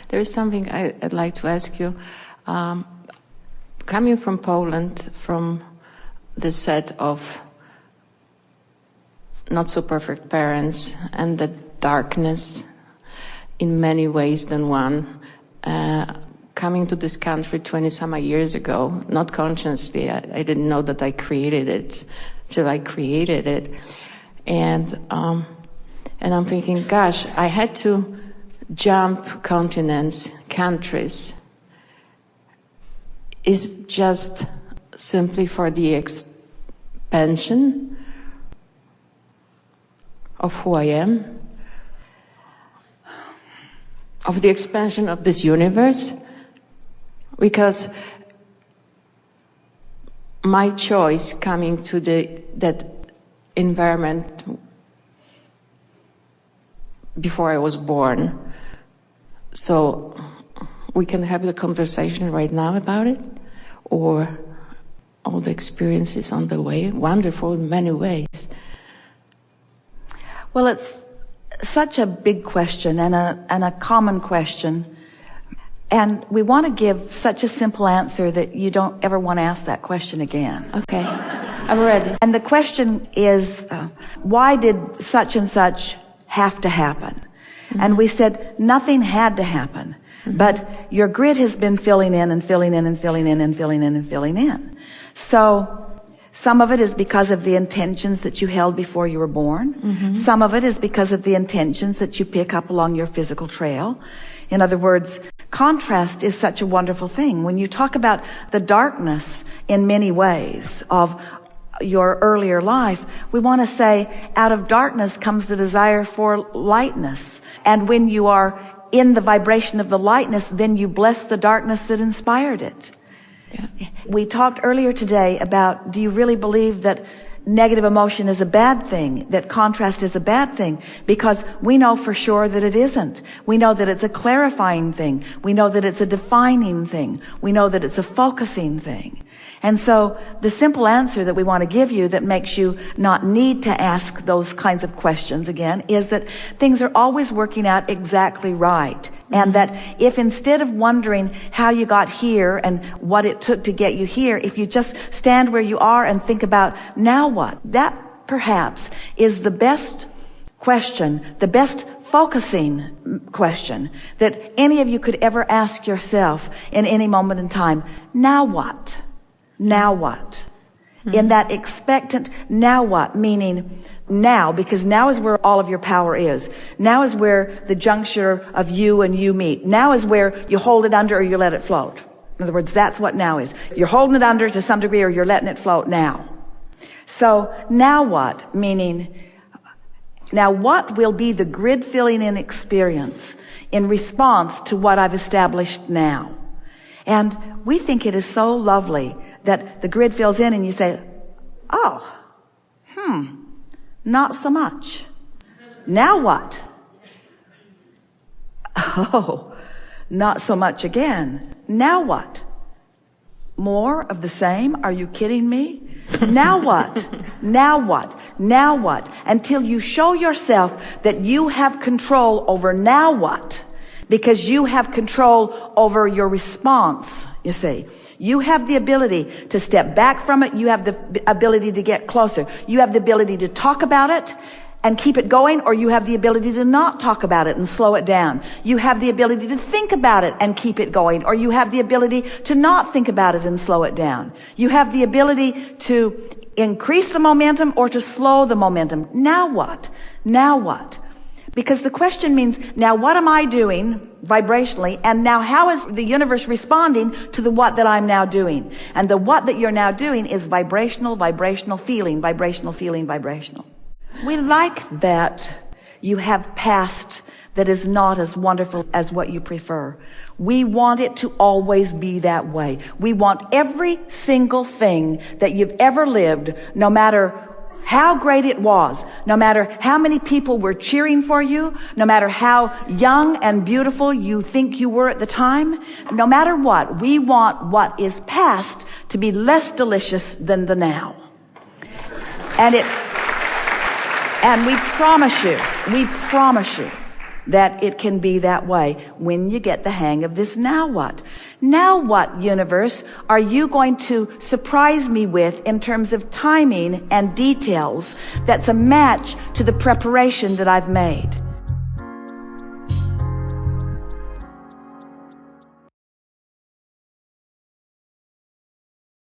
There is something I'd like to ask you. Coming from Poland, from the set of not so perfect parents and the darkness in many ways than one, coming to this country 20 some years ago, not consciously, I didn't know that I created it till I created it. And I'm thinking, gosh, I had to jump continents, countries. Is it just simply for the expansion of who I am? Of the expansion of this universe? Because my choice coming to that environment before I was born. So we can have the conversation right now about it, or all the experiences on the way, wonderful in many ways. Well, it's such a big question and a common question. And we want to give such a simple answer that you don't ever want to ask that question again. Okay, I'm ready. And the question is, why did such and such have to happen? Mm-hmm. And we said, nothing had to happen. Mm-hmm. But your grid has been filling in and filling in and filling in and filling in and filling in. So some of it is because of the intentions that you held before you were born. Mm-hmm. Some of it is because of the intentions that you pick up along your physical trail. In other words, contrast is such a wonderful thing. When you talk about the darkness in many ways of your earlier life, we want to say out of darkness comes the desire for lightness. And when you are in the vibration of the lightness, then you bless the darkness that inspired it. Yeah. We talked earlier today about, do you really believe that negative emotion is a bad thing, that contrast is a bad thing? Because we know for sure that it isn't. We know that it's a clarifying thing. We know that it's a defining thing. We know that it's a focusing thing. And so the simple answer that we want to give you that makes you not need to ask those kinds of questions again is that things are always working out exactly right. And that if instead of wondering how you got here and what it took to get you here, if you just stand where you are and think about now what, that perhaps is the best question, the best focusing question that any of you could ever ask yourself in any moment in time. Now what? Now what? Mm-hmm. In that expectant now what, meaning now, because now is where all of your power is. Now is where the juncture of you and you meet. Now is where you hold it under or you let it float. In other words, that's what now is. You're holding it under to some degree or you're letting it float now. So now what? Meaning, now what will be the grid filling in experience in response to what I've established now? And we think it is so lovely that the grid fills in and you say, oh, not so much. Now what? Oh, not so much again. Now what? More of the same? Are you kidding me? Now what? Now what? Now what? Until you show yourself that you have control over now what, because you have control over your response, you see. You have the ability to step back from it. You have the ability to get closer. You have the ability to talk about it and keep it going, or you have the ability to not talk about it and slow it down. You have the ability to think about it and keep it going, or you have the ability to not think about it and slow it down. You have the ability to increase the momentum or to slow the momentum. Now what? Now what? Because the question means, now what am I doing vibrationally? And now how is the universe responding to the what that I'm now doing? And the what that you're now doing is vibrational, vibrational feeling, vibrational feeling, vibrational. We like that you have past that is not as wonderful as what you prefer. We want it to always be that way. We want every single thing that you've ever lived, no matter how great it was, no matter how many people were cheering for you, no matter how young and beautiful you think you were at the time, no matter what, we want what is past to be less delicious than the now. And we promise you that it can be that way when you get the hang of this. Now what? Now what, universe, are you going to surprise me with in terms of timing and details that's a match to the preparation that I've made?